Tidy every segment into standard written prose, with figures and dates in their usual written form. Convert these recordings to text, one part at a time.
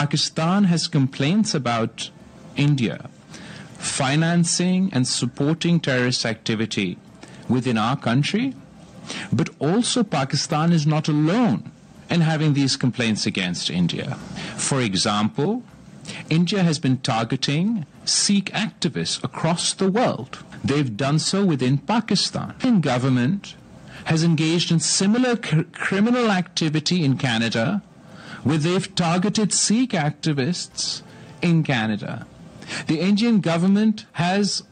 Pakistan has complaints about India financing and supporting terrorist activity within our country, but also Pakistan is not alone in having these complaints against India. For example, India has been targeting Sikh activists across the world. They've done so within Pakistan. The government has engaged in similar criminal activity in Canada, where they've targeted Sikh activists in Canada. The Indian government has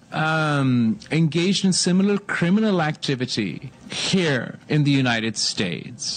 engaged in similar criminal activity here in the United States.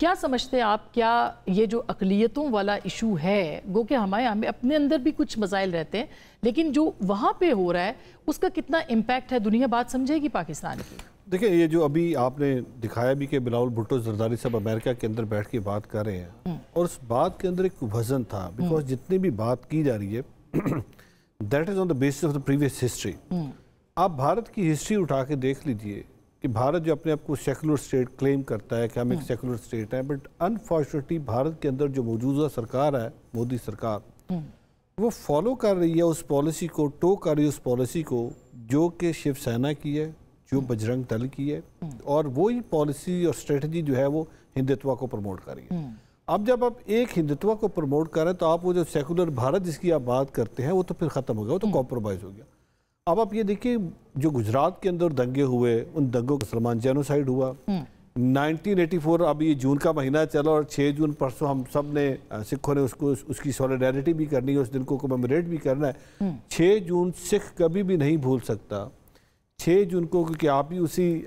کیا سمجھتے ہیں آپ، کیا یہ جو اقلیتوں والا issue ہے، گو کہ ہمیں اپنے اندر بھی کچھ مسائل رہتے ہیں، لیکن جو وہاں پہ ہو رہا ہے اس کا کتنا امپیکٹ ہے، دنیا بات سمجھے گی پاکستان کی؟ دیکھیں یہ جو ابھی آپ نے دکھایا بھی کہ بلاول بھٹو زرداری صاحب امریکہ کے اندر بیٹھ کے بات کر رہے ہیں، اور اس بات کے اندر ایک وزن تھا، بیکاز جتنی بھی بات کی جا رہی ہے that is on the basis of the previous history. آپ بھارت کی ہسٹری اٹھا کے دیکھ لیجئے کہ بھارت جو اپنے آپ کو سیکولر اسٹیٹ کلیم کرتا ہے کہ ہم ایک سیکولر اسٹیٹ ہیں، بٹ انفارچونیٹلی بھارت کے اندر جو موجودہ سرکار ہے، مودی سرکار، وہ فالو کر رہی ہے اس پالیسی کو، ٹو کر رہی ہے اس پالیسی کو جو کہ شیو سینا کی ہے، جو بجرنگ دل کی ہے، اور وہی پالیسی اور اسٹریٹجی جو ہے وہ ہندتوا کو پروموٹ کر رہی ہے. اب جب آپ ایک ہندتوا کو پروموٹ کر رہے ہیں تو آپ وہ جو سیکولر بھارت جس کی آپ بات کرتے ہیں وہ تو پھر ختم ہو گیا، وہ تو کمپرومائز ہو گیا. اب آپ یہ دیکھیں جو گجرات کے اندر دنگے ہوئے، ان دنگوں کا مسلمان جینوسائیڈ ہوا. 1984 اب یہ جون کا مہینہ چلا اور 6 جون پرسوں ہم سب نے سکھوں نے اس کی سولیڈیرٹی بھی کرنی ہے، اس دن کو کمیموریٹ بھی کرنا ہے. 6 جون سکھ کبھی بھی نہیں بھول سکتا 6 جون کو، کیونکہ آپ بھی اسی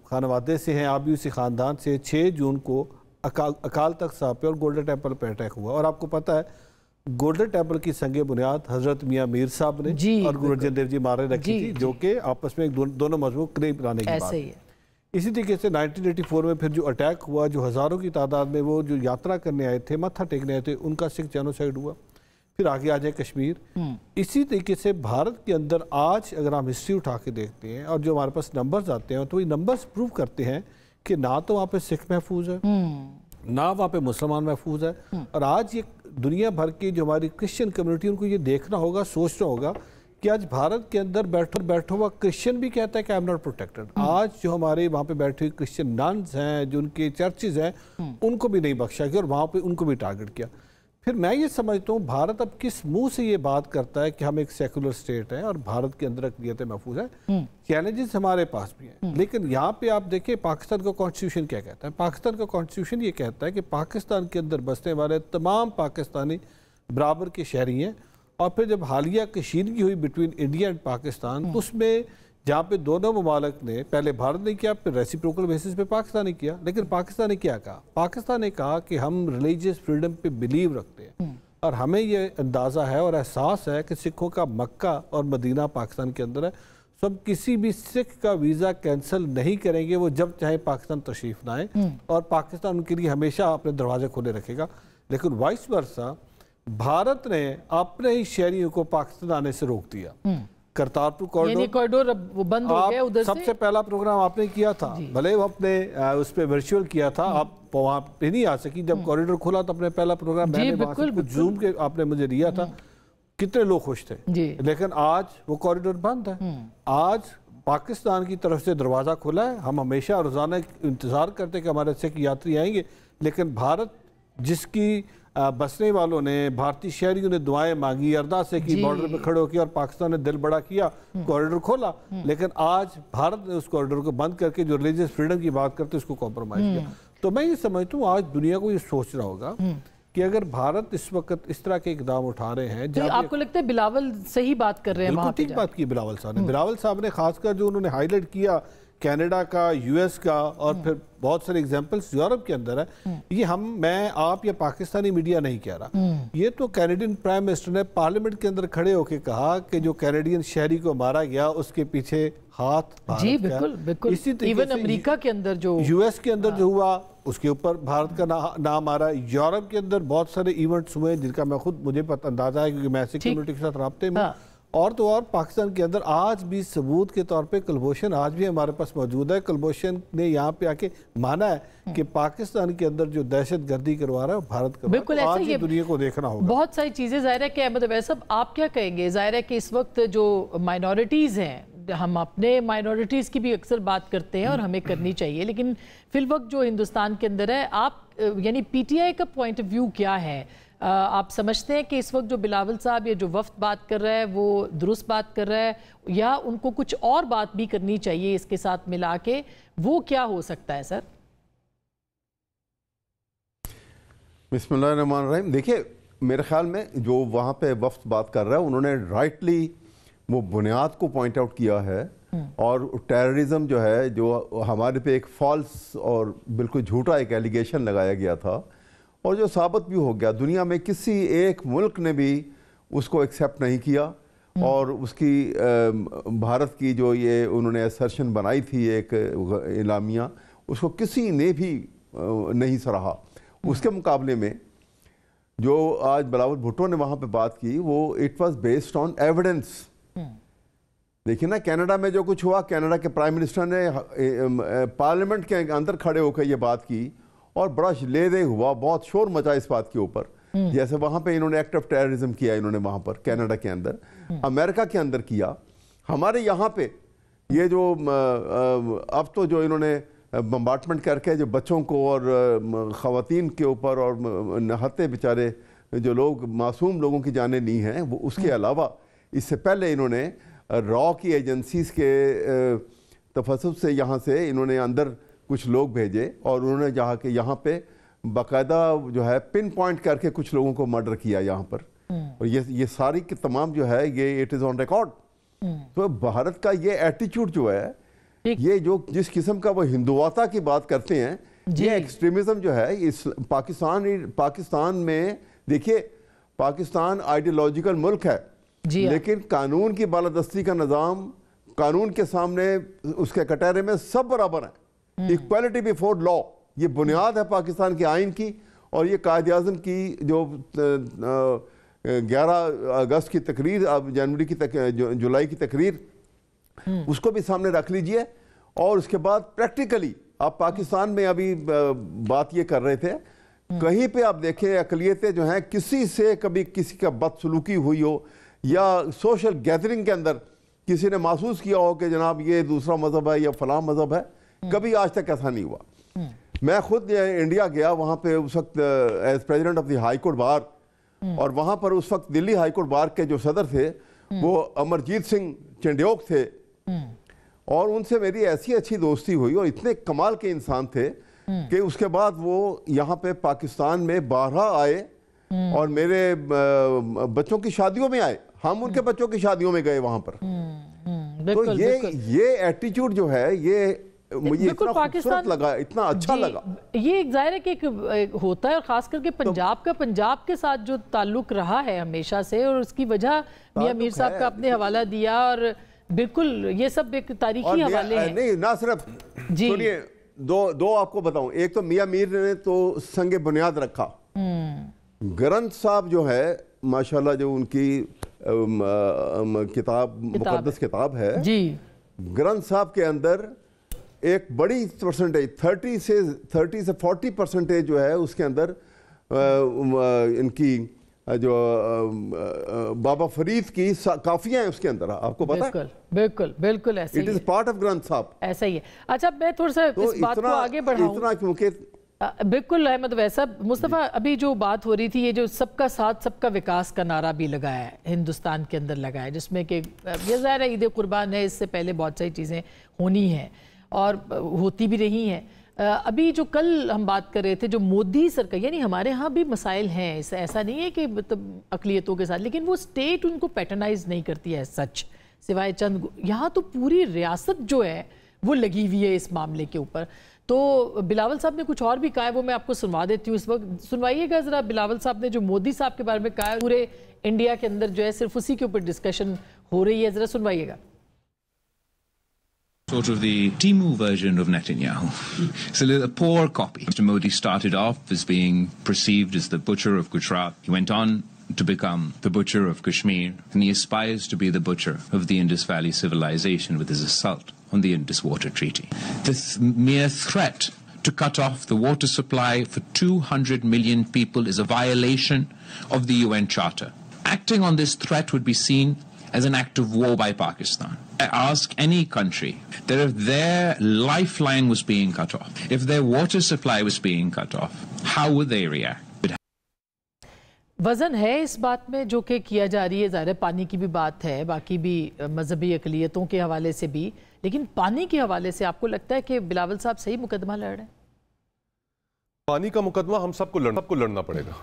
خانوادے سے ہیں، آپ بھی اسی خاندان سے. 6 جون کو اکال تخت صاحب پہ اور گولڈن ٹیمپل پہ اٹیک ہوا، اور آپ کو پتہ ہے گولڈن ٹیمپل کی سنگ بنیاد حضرت میاں میر صاحب نے اور گرو ارجن دیو جی مہاراج نے رکھی تھی، جو کہ آپس میں دونوں مذہبوں کو قریب لانے کی بات ہے. اسی طریقے سے 1984 میں پھر جو اٹیک ہوا، جو ہزاروں کی تعداد میں وہ جو یاترا کرنے آئے تھے، متھا ٹیکنے آئے تھے، ان کا سکھ جینوسائیڈ ہوا. پھر آگے آ جائے کشمیر. اسی طریقے سے بھارت کے اندر آج اگر ہم ہسٹری اٹھا کے دیکھتے ہیں اور جو ہمارے پاس نمبرز آتے ہیں تو یہ نمبرز پروو کرتے ہیں کہ نہ تو وہاں پہ سکھ محفوظ ہے، نہ وہاں پہ مسلمان محفوظ ہے. اور آج یہ دنیا بھر کی جو ہماری کرسچن کمیونٹی، ان کو یہ دیکھنا ہوگا، سوچنا ہوگا کہ آج بھارت کے اندر بیٹھا ہوا کرسچن بھی کہتا ہے کہ I'm not protected. آج جو ہمارے وہاں پہ بیٹھے ہوئے کرسچن ننز ہیں، جو ان کے چرچز ہیں، ان کو بھی نہیں بخشا گیا اور وہاں پہ ان کو بھی ٹارگٹ کیا. پھر میں یہ سمجھتا ہوں بھارت اب کس منہ سے یہ بات کرتا ہے کہ ہم ایک سیکولر اسٹیٹ ہیں اور بھارت کے اندر اقلیتیں محفوظ ہیں. چیلنجز ہمارے پاس بھی ہیں، لیکن یہاں پہ آپ دیکھیں پاکستان کا کانسٹیٹیوشن کیا کہتا ہے. پاکستان کا کانسٹیٹیوشن یہ کہتا ہے کہ پاکستان کے اندر بسنے والے تمام پاکستانی برابر کے شہری ہیں. اور پھر جب حالیہ کشیدگی ہوئی بٹوین انڈیا اینڈ پاکستان، تو اس میں جہاں پہ دونوں ممالک نے، پہلے بھارت نے کیا، پھر ریسیپروکل بیسس پہ پاکستان نے کیا، لیکن پاکستان نے کیا کہا؟ پاکستان نے کہا کہ ہم ریلیجیس فریڈم پہ بلیو رکھتے ہیں، اور ہمیں یہ اندازہ ہے اور احساس ہے کہ سکھوں کا مکہ اور مدینہ پاکستان کے اندر ہے، تو ہم کسی بھی سکھ کا ویزا کینسل نہیں کریں گے، وہ جب چاہیں پاکستان تشریف لائیں، اور پاکستان ان کے لیے ہمیشہ اپنے دروازے کھلے رکھے گا. لیکن وائس ورسا بھارت نے اپنے ہی شہریوں کو پاکستان آنے سے روک دیا. کرتارپور کوریڈور بند ہو گیا ادھر سے. سب سے پہلا پروگرام آپ نے کیا تھا، بھلے وہ اپنے اس پہ ورچوئل کیا تھا، آپ وہاں پہ نہیں آ سکی. جب کوریڈور کھولا تو اپنے پہلا پروگرام میں نے وہاں سے کچھ زوم کے آپ نے مجھے دیا تھا، کتنے لوگ خوش تھے. لیکن آج وہ کوریڈور بند ہے. آج پاکستان کی طرف سے دروازہ کھلا ہے. ہم ہمیشہ روزانہ انتظار کرتے کہ ہمارے سکھ یاتری آئیں گے، لیکن بھارت جس کی بسنے والوں نے، بھارتی شہریوں نے دعائیں مانگی، ارداسیں کی، بارڈر پہ کھڑے ہو کے، اور پاکستان نے دل بڑا کیا، کوریڈور کھولا، لیکن آج بھارت نے اس کوریڈور کو بند کر کے جو ریلیجیس فریڈم کی بات کرتے اس کو کمپرومائز کیا. تو میں یہ سمجھتا ہوں آج دنیا کو یہ سوچنا ہوگا کہ اگر بھارت اس وقت اس طرح کے اقدام اٹھا رہے ہیں. آپ کو لگتا ہے بلاول صحیح بات کر رہے ہیں؟ بالکل ٹھیک بات کی بلاول صاحب نے. بلاول صاحب نے خاص کر جو انہوں نے ہائی لائٹ کیا کینیڈا کا، یو ایس کا، اور پھر بہت سارے ایگزامپلز یورپ کے اندر ہے. یہ میں آپ یا پاکستانی میڈیا نہیں کہہ رہا، یہ تو کینیڈین پرائم منسٹر نے پارلیمنٹ کے اندر کھڑے ہو کے کہا کہ جو کینیڈین شہری کو مارا گیا اس کے پیچھے ہاتھ بھارت کا. جی بالکل بالکل. ایون امریکہ کے اندر جو، یو ایس کے اندر جو ہوا اس کے اوپر بھارت کا نام آ رہا ہے. یورپ کے اندر بہت سارے ایونٹس ہوئے جن کا میں خود مجھے اندازہ ہے کیونکہ میں ایسی کمیونٹی کے ساتھ رابطے میں. اور تو اور پاکستان کے اندر آج بھی ثبوت کے طور پہ کلبھوشن آج بھی ہمارے پاس موجود ہے. کلبھوشن نے یہاں پہ آ کے مانا ہے کہ پاکستان کے اندر جو دہشت گردی کروا رہا ہے وہ بھارت کروا رہا ہے. آج ہی دنیا کو دیکھنا ہوگا. بہت ساری چیزیں ظاہر ہے کہ احمد عویس صاحب آپ کیا کہیں گے؟ ظاہر ہے کہ اس وقت جو مائنورٹیز ہیں، ہم اپنے مائنورٹیز کی بھی اکثر بات کرتے ہیں اور ہمیں کرنی چاہیے، لیکن فی الوقت جو ہندوستان کے اندر ہے، آپ یعنی پی ٹی آئی کا پوائنٹ آف ویو کیا ہے؟ آپ سمجھتے ہیں کہ اس وقت جو بلاول صاحب یا جو وفد بات کر رہا ہے وہ درست بات کر رہا ہے، یا ان کو کچھ اور بات بھی کرنی چاہیے اس کے ساتھ ملا کے؟ وہ کیا ہو سکتا ہے سر؟ بسم اللہ الرحمن الرحیم. دیکھیں میرے خیال میں جو وہاں پہ وفد بات کر رہا ہے انہوں نے رائٹلی وہ بنیاد کو پوائنٹ آؤٹ کیا ہے اور ٹیررزم جو ہے, جو ہمارے پہ ایک فالس اور بالکل جھوٹا ایک ایلیگیشن لگایا گیا تھا اور جو ثابت بھی ہو گیا, دنیا میں کسی ایک ملک نے بھی اس کو ایکسیپٹ نہیں کیا, اور اس کی بھارت کی جو یہ انہوں نے اسرشن بنائی تھی ایک اعلامیہ, اس کو کسی نے بھی نہیں سراہا. اس کے مقابلے میں جو آج بلاول بھٹو نے وہاں پہ بات کی وہ it was based on evidence. دیکھیں نا کینیڈا میں جو کچھ ہوا, کینیڈا کے پرائم منسٹر نے پارلیمنٹ کے اندر کھڑے ہو کے یہ بات کی اور بڑا لے دے ہوا, بہت شور مچا اس بات کے اوپر, جیسے وہاں پہ انہوں نے ایکٹ آف ٹیررزم کیا انہوں نے وہاں پر کینیڈا کے اندر, امریکہ کے اندر کیا. ہمارے یہاں پہ یہ جو اب تو جو انہوں نے بمبارٹمنٹ کر کے جو بچوں کو اور خواتین کے اوپر اور نہتے بیچارے جو لوگ معصوم لوگوں کی جانیں لی ہیں, وہ اس کے علاوہ اس سے پہلے انہوں نے را کی ایجنسیز کے تفصص سے یہاں سے انہوں نے اندر کچھ لوگ بھیجے اور انہوں نے جہاں کہ یہاں پہ باقاعدہ جو ہے پن پوائنٹ کر کے کچھ لوگوں کو مرڈر کیا یہاں پر, اور یہ ساری کی تمام جو ہے یہ اٹ از آن ریکارڈ. تو بھارت کا یہ ایٹیچیوڈ جو ہے, یہ جو جس قسم کا وہ ہندوتا کی بات کرتے ہیں, یہ ایکسٹریمزم جو ہے اس پاکستان میں, دیکھیے پاکستان آئیڈیالوجیکل ملک ہے, لیکن قانون کی بالادستی کا نظام, قانون کے سامنے اس کے کٹہرے میں سب برابر ہیں, ایکویلٹی بیفور لا, یہ بنیاد ہے پاکستان کے آئین کی. اور یہ قائد اعظم کی جو 11 اگست کی تقریر, جولائی کی تقریر, اس کو بھی سامنے رکھ لیجئے. اور اس کے بعد پریکٹیکلی آپ پاکستان میں ابھی بات یہ کر رہے تھے, کہیں پہ آپ دیکھیں اقلیتیں جو ہیں کسی سے کبھی کسی کا بدسلوکی ہوئی ہو یا سوشل گیدرنگ کے اندر کسی نے محسوس کیا ہو کہ جناب یہ دوسرا مذہب ہے یا فلاں مذہب ہے, کبھی آج تک ایسا نہیں ہوا. میں خود انڈیا گیا, وہاں پہ اس وقت as president of the high court bar, اور وہاں پر اس وقت دلی ہائی کورٹ بار کے جو صدر تھے وہ امرجیت سنگھ چنڈیوک تھے, اور ان سے میری ایسی اچھی دوستی ہوئی اور اتنے کمال کے انسان تھے کہ اس کے بعد وہ یہاں پہ پاکستان میں 12 آئے اور میرے بچوں کی شادیوں میں آئے, ہم ان کے بچوں کی شادیوں میں گئے وہاں پر. تو یہ ایٹیچیوڈ جو ہے یہ مجھے اتنا خوبصورت لگا, اتنا اچھا لگا. یہ ایک ظاہر ہے کہ ایک ہوتا ہے, اور خاص کر کے پنجاب کے ساتھ جو تعلق رہا ہے ہمیشہ سے, اور اس کی وجہ میاں میر صاحب کا اپنے حوالہ دیا, اور بالکل یہ سب ایک تاریخی حوالے ہیں. نہیں نہ صرف سنیے, دو آپ کو بتاؤں. ایک تو میاں میر نے تو سنگ بنیاد رکھا. گرنتھ صاحب جو ہے ماشاءاللہ, جو ان کی کتاب مقدس کتاب ہے, گرنتھ صاحب کے اندر ایک بڑی پرسنٹیج 30 سے 40% جو ہے اس کے اندر ان کی جو بابا فرید کی کافیاں ہیں اس کے اندر, آپ کو پتا ہے. بالکل ایسا ہی ہے, it is part of Granth صاحب, ایسا ہی ہے. اچھا میں تھوڑا سا اس بات کو آگے بڑھاؤں. اتنا کیونکہ بالکل احمد ویسا. مصطفیٰ ابھی جو بات ہو رہی تھی, یہ جو سب کا ساتھ سب کا وکاس کا نعرہ بھی لگایا ہے ہندوستان کے اندر لگایا ہے, جس میں کہ یہ ظاہر ہے عید قربان ہے, اس سے پہلے بہت ساری چیزیں ہونی ہیں اور ہوتی بھی رہی ہیں. ابھی جو کل ہم بات کر رہے تھے, جو مودی سرکار, یعنی ہمارے ہاں بھی مسائل ہیں, ایسا نہیں ہے کہ اقلیتوں کے ساتھ, لیکن وہ سٹیٹ ان کو پیٹرنائز نہیں کرتی ہے سچ, سوائے چند. یہاں تو پوری ریاست جو ہے وہ لگی ہوئی ہے اس معاملے کے اوپر. تو بلاول صاحب نے کچھ اور بھی کہا ہے, وہ میں آپ کو سنوا دیتی ہوں اس وقت. سنوائیے گا ذرا بلاول صاحب نے جو مودی صاحب کے بارے میں کہا ہے, پورے انڈیا کے اندر جو ہے صرف اسی کے اوپر ڈسکشن ہو رہی ہے, ذرا سنوائیے گا. Sort of the Timu version of Netanyahu. So a poor copy. Mr. Modi started off as being perceived as the butcher of Gujarat. He went on to become the butcher of Kashmir, and he aspires to be the butcher of the Indus Valley civilization with his assault on the Indus Water Treaty. This mere threat to cut off the water supply for 200 million people is a violation of the UN Charter. Acting on this threat would be seen as an act of war by Pakistan. Ask any country that if their lifeline was being cut off, if their water supply was being cut off, how would they react? وزن ہے اس بات میں جو کہ کیا جا رہی ہے, ظاہر پانی کی بھی بات ہے, باقی بھی مذہبی اقلیتوں کے حوالے سے بھی, لیکن پانی کے حوالے سے آپ کو لگتا ہے کہ بلاول صاحب صحیح مقدمہ لڑ رہے ہیں؟ پانی کا مقدمہ ہم سب کو لڑنا پڑے گا.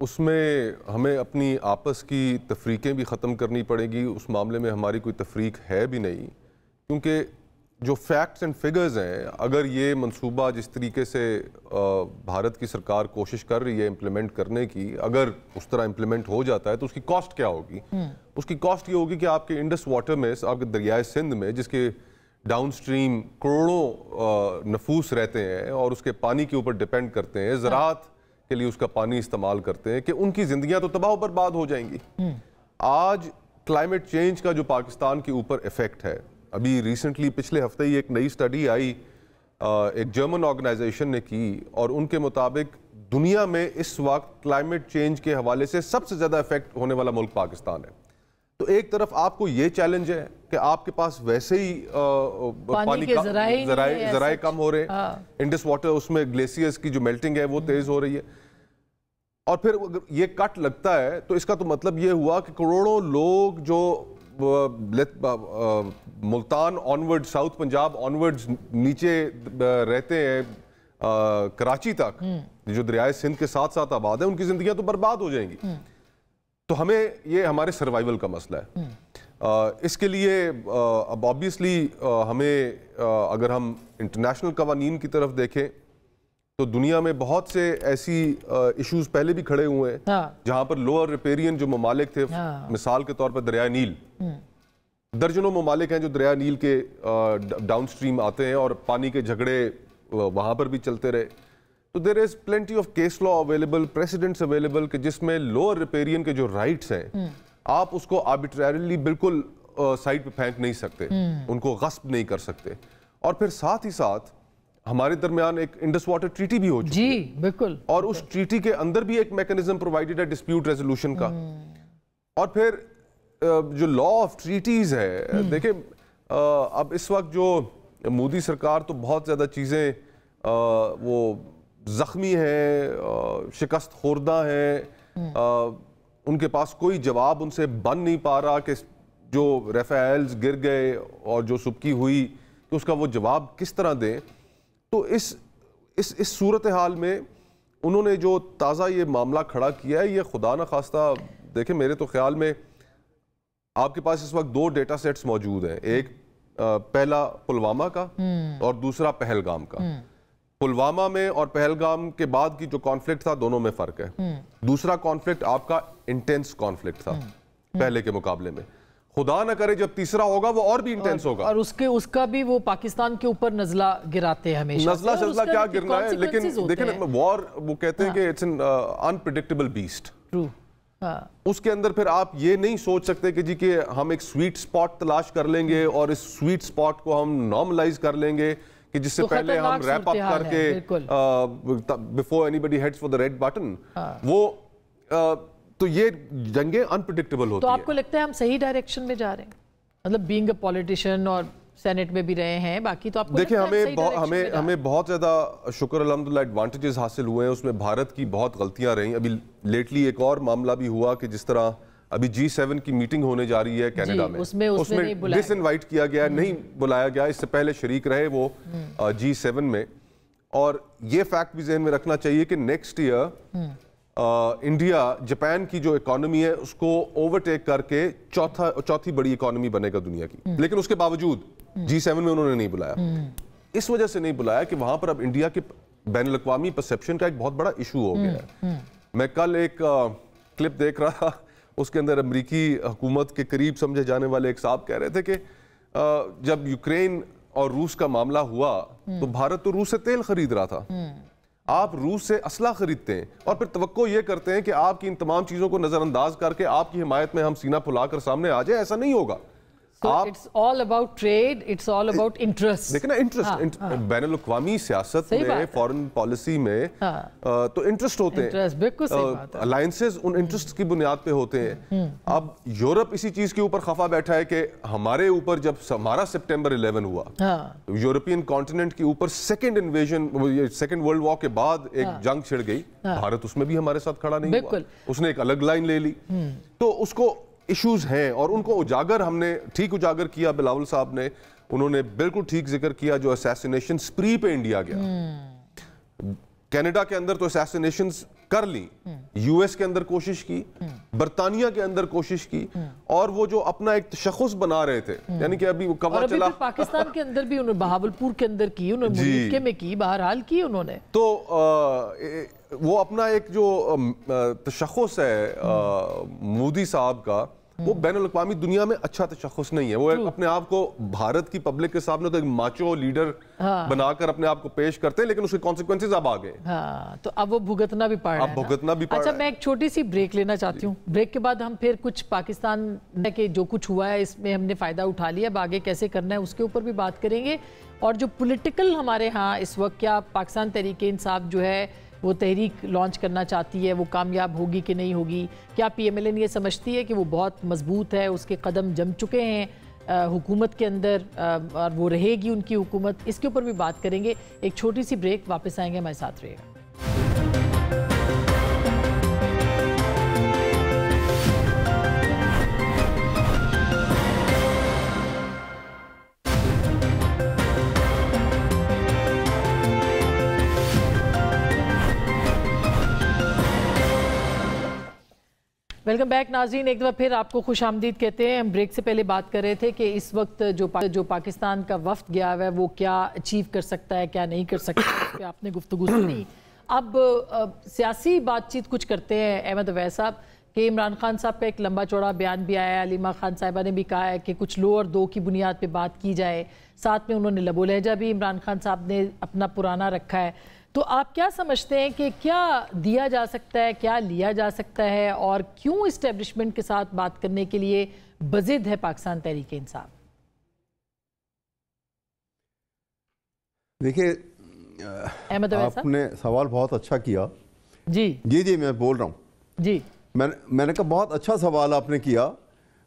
اس میں ہمیں اپنی آپس کی تفریقیں بھی ختم کرنی پڑے گی. اس معاملے میں ہماری کوئی تفریق ہے بھی نہیں, کیونکہ جو فیکٹس اینڈ فگرز ہیں، اگر یہ منصوبہ جس طریقے سے بھارت کی سرکار کوشش کر رہی ہے امپلیمنٹ کرنے کی، اگر اس طرح امپلیمنٹ ہو جاتا ہے تو اس کی کاسٹ کیا ہوگی؟ اس کی کاسٹ یہ ہوگی کہ آپ کے انڈس واٹر میں، آپ کے دریائے سندھ میں، جس کے ڈاؤن سٹریم کروڑوں نفوس رہتے ہیں اور اس کے پانی کے اوپر ڈیپینڈ کرتے ہیں، زراعت کے لیے اس کا پانی استعمال کرتے ہیں، کہ ان کی زندگیاں تو تباہ و برباد ہو جائیں گی۔ آج کلائمیٹ چینج کا جو پاکستان کے اوپر ایفیکٹ ہے، ابھی ریسنٹلی پچھلے ہفتے ہی ایک نئی سٹڈی آئی، ایک جرمن آرگنائزیشن نے کی، اور ان کے مطابق دنیا میں اس وقت کلائمیٹ چینج کے حوالے سے سب سے زیادہ افیکٹ ہونے والا ملک پاکستان ہے۔ تو ایک طرف آپ کو یہ چیلنج ہے کہ آپ کے پاس ویسے ہی پانی کے ذرائع کم ہو رہے ہیں، انڈس واٹر اس میں گلیشیئرز کی جو میلٹنگ ہے وہ تیز ہو رہی ہے، اور پھر اگر یہ کٹ لگتا ہے تو اس کا تو مطلب یہ ہوا کہ کروڑوں لوگ جو Multan onward, south Punjab onward نیچے رہتے ہیں کراچی تک، جو دریائے سندھ کے ساتھ ساتھ آباد ہیں، ان کی زندگیاں تو برباد ہو جائیں گی۔ تو ہمیں یہ ہمارے سروائیول کا مسئلہ ہے۔ اس کے لیے اب آبویسلی ہمیں، اگر ہم انٹرنیشنل قوانین کی طرف دیکھیں تو دنیا میں بہت سے ایسی ایشوز پہلے بھی کھڑے ہوئے ہیں جہاں پر لوور ریپیرین جو ممالک تھے، مثال کے طور پر دریائے نیل، درجنوں ممالک ہیں جو دریائے نیل کے ڈاؤن سٹریم آتے ہیں اور پانی کے جھگڑے وہاں پر بھی چلتے رہے۔ تو there is plenty of case law available, precedents available, کہ جس میں لوور ریپیرین کے جو رائٹس ہیں آپ اس کو آربیٹریرلی بالکل سائڈ پہ پھینک نہیں سکتے، ان کو غصب نہیں کر سکتے۔ اور پھر ساتھ ہی ساتھ ہمارے درمیان ایک انڈس واٹر ٹریٹی بھی ہو چکی ہے، جی بالکل، اور اس ٹریٹی کے اندر بھی ایک میکنزم پرووائڈڈ ہے ڈسپیوٹ ریزولوشن کا۔ اور پھر جو لا آف ٹریٹیز ہے، دیکھیں اب اس وقت جو مودی سرکار تو بہت زیادہ چیزیں وہ زخمی ہیں، شکست خوردہ ہیں، ان کے پاس کوئی جواب ان سے بن نہیں پا رہا کہ جو ریفائلز گر گئے اور جو سبکی ہوئی کہ اس کا وہ جواب کس طرح دیں۔ تو اس صورتحال میں انہوں نے جو تازہ یہ معاملہ کھڑا کیا ہے، یہ خدا نخواستہ، دیکھیں میرے تو خیال میں آپ کے پاس اس وقت دو ڈیٹا سیٹس موجود ہیں، ایک پہلا پلوامہ کا اور دوسرا پہلگام کا۔ پلوامہ میں اور پہلگام کے بعد کی جو کانفلکٹ تھا، دونوں میں فرق ہے۔ دوسرا کانفلکٹ آپ کا انٹینس کانفلکٹ تھا پہلے کے مقابلے میں، خدا نہ کرے جب تیسرا ہوگا وہ اور بھی انٹینس ہوگا، اور اس کا بھی وہ پاکستان کے اوپر نزلہ گراتے ہیں ہمیشہ۔ نزلہ شزلہ کیا گرنا ہے، لیکن دیکھیں وار، وہ کہتے ہیں کہ اٹس این انپریڈکٹیبل بیسٹ۔ اس کے اندر پھر آپ یہ نہیں سوچ سکتے کہ جی کہ ہم ایک سویٹ سپاٹ تلاش کر لیں گے اور اس سویٹ سپاٹ کو ہم نارملائز کر لیں گے کہ جس سے پہلے ہم ریپ اپ کر کے before anybody heads for the red button، وہ تو یہ جنگیں انپریڈکٹیبل ہوتی ہیں۔ تو آپ کو لگتا ہے ہم صحیح ڈائریکشن میں جا رہے ہیں؟ مطلب بینگ اے پولیٹیشین اور سینٹ میں بھی رہے ہیں، باقی تو آپ کو دیکھیں ہمیں بہت زیادہ شکر الحمدللہ ایڈوانٹیجز حاصل ہوئے ہیں، اس میں بھارت کی بہت غلطیاں رہیں۔ ابھی لیٹلی ایک اور معاملہ بھی ہوا کہ جس طرح ابھی G7 کی میٹنگ ہونے جا رہی ہے کینیڈا میں، اس میں ڈس انوائٹ کیا گیا، نہیں بلایا گیا، اس سے پہلے شریک رہے وہ G7 میں۔ اور یہ فیکٹ بھی ذہن میں رکھنا چاہیے کہ نیکسٹ ایئر انڈیا جاپان کی جو اکانومی ہے اس کو اوورٹیک کر کے چوتھی بڑی اکانومی بنے گا دنیا کی، لیکن اس کے باوجود G7 میں انہوں نے نہیں بلایا۔ اس وجہ سے نہیں بلایا کہ وہاں پر اب انڈیا کے بین الاقوامی پرسیپشن کا ایک بہت بڑا ایشو ہو گیا ہے۔ میں کل ایک کلپ دیکھ رہا تھا، اس کے اندر امریکی حکومت کے قریب سمجھے جانے والے ایک صاحب کہہ رہے تھے کہ جب یوکرین اور روس کا معاملہ ہوا تو بھارت تو روس سے تیل خرید رہا تھا، آپ روس سے اسلحہ خریدتے ہیں اور پھر توقع یہ کرتے ہیں کہ آپ کی ان تمام چیزوں کو نظر انداز کر کے آپ کی حمایت میں ہم سینہ پھلا کر سامنے آ جائیں، ایسا نہیں ہوگا۔ It's all about trade, it's all about interest۔ دیکھیں نا انٹرسٹ بین الاقوامی سیاست میں، فورن پالیسی میں تو انٹرسٹ ہوتے ہیں، الائنسز ان انٹرسٹ کی بنیاد پہ ہوتے ہیں۔ اب یورپ اسی چیز کے اوپر خفا بیٹھا ہے کہ ہمارے اوپر جب ہمارا سپٹمبر 11 ہوا، یورپین کانٹیننٹ کے اوپر second invasion, second world war کے بعد ایک جنگ چھڑ گئی، بھارت اس میں بھی ہمارے ساتھ کھڑا نہیں ہوا، اس نے ایک الگ لائن لے لی۔ تو اس کو ایشوز ہیں اور ان کو اجاگر ہم نے ٹھیک اجاگر کیا، بلاول صاحب نے، انہوں نے بالکل ٹھیک ذکر کیا جو اسیسینیشن سپری پہ انڈیا گیا۔ کینیڈا کے اندر تو اسیسینیشنز کر لی, یو ایس کے اندر کوشش کی, برطانیہ کے اندر کوشش کی, اور وہ جو اپنا ایک تشخص بنا رہے تھے, یعنی کہ ابھی وہ کوا چلا, پاکستان کے اندر بھی انہوں نے بہاولپور کے اندر کی, انہوں نے ملکے میں کی, بہرحال کی انہوں نے. تو وہ اپنا ایک جو تشخص ہے مودی صاحب کا, وہ بین الاقوامی دنیا میں اچھا تشخص نہیں ہے. وہ اپنے آپ کو بھارت کی پبلک کے سامنے تو ایک ماچو لیڈر بنا کر اپنے آپ کو پیش کرتے ہیں, لیکن اس کے کانسیکوینسز اب آ گئے. ہاں, تو اب وہ بھگتنا بھی پڑ رہا ہے. اب بھگتنا بھی پڑ رہا ہے. اچھا, میں ایک چھوٹی سی بریک لینا چاہتی ہوں. بریک کے بعد ہم پھر کچھ پاکستان کے جو کچھ ہوا ہے اس میں ہم نے فائدہ اٹھا لیا, اب آگے کیسے کرنا ہے اس کے اوپر بھی بات کریں گے. اور جو پولیٹیکل ہمارے ہاں اس وقت, کیا پاکستان تحریک انصاف جو ہے وہ تحریک لانچ کرنا چاہتی ہے, وہ کامیاب ہوگی کہ نہیں ہوگی؟ کیا پی ایم ایل این یہ سمجھتی ہے کہ وہ بہت مضبوط ہے, اس کے قدم جم چکے ہیں حکومت کے اندر, اور وہ رہے گی ان کی حکومت؟ اس کے اوپر بھی بات کریں گے. ایک چھوٹی سی بریک, واپس آئیں گے, ہمارے ساتھ رہے گا. ویلکم بیک ناظرین, ایک دفعہ پھر آپ کو خوش آمدید کہتے ہیں. ہم بریک سے پہلے بات کر رہے تھے کہ اس وقت جو پاکستان کا وفد گیا ہوا ہے وہ کیا اچیو کر سکتا ہے, کیا نہیں کر سکتا, اس پہ آپ نے گفتگو سنی. اب سیاسی بات چیت کچھ کرتے ہیں احمد اویس صاحب, کہ عمران خان صاحب کا ایک لمبا چوڑا بیان بھی آیا ہے, علیمہ خان صاحبہ نے بھی کہا ہے کہ کچھ لو اور دو کی بنیاد پہ بات کی جائے, ساتھ میں انہوں نے لب و لہجہ بھی عمران خان صاحب نے اپنا پرانا رکھا ہے. تو آپ کیا سمجھتے ہیں کہ کیا دیا جا سکتا ہے, کیا لیا جا سکتا ہے, اور کیوں اسٹیبلشمنٹ کے ساتھ بات کرنے کے لیے بضد ہے پاکستان تحریک انصاف؟ دیکھیے, احمد اویس آپ نے سوال بہت اچھا کیا. جی میں بول رہا ہوں. جی, میں نے کہا بہت اچھا سوال آپ نے کیا.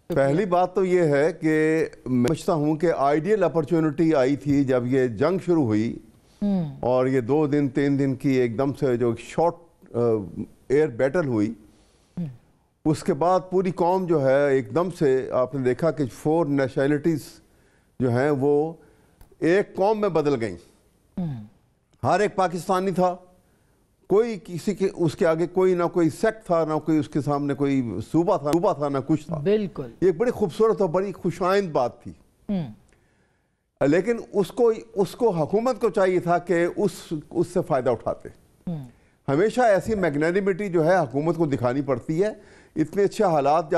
پہلی بات تو یہ ہے کہ میں سمجھتا ہوں کہ آئیڈیل اپرچونٹی آئی تھی جب یہ جنگ شروع ہوئی, اور یہ 2 دن 3 دن کی ایک دم سے جو شارٹ ایئر بیٹل ہوئی, اس کے بعد پوری قوم جو ہے ایک دم سے آپ نے دیکھا کہ 4 نیشنلٹیز جو ہیں وہ ایک قوم میں بدل گئیں. ہر ایک پاکستانی تھا, کوئی کسی کے اس کے آگے کوئی نہ کوئی سیکٹ تھا, نہ کوئی اس کے سامنے کوئی صوبہ تھا, نہ کچھ تھا. بالکل, یہ ایک بڑی خوبصورت اور بڑی خوشائند بات تھی. لیکن اس کو حکومت کو چاہیے تھا کہ اس سے فائدہ اٹھاتے. ہمیشہ ایسی میگنینمٹی جو ہے حکومت کو دکھانی پڑتی ہے. اتنے اچھے حالات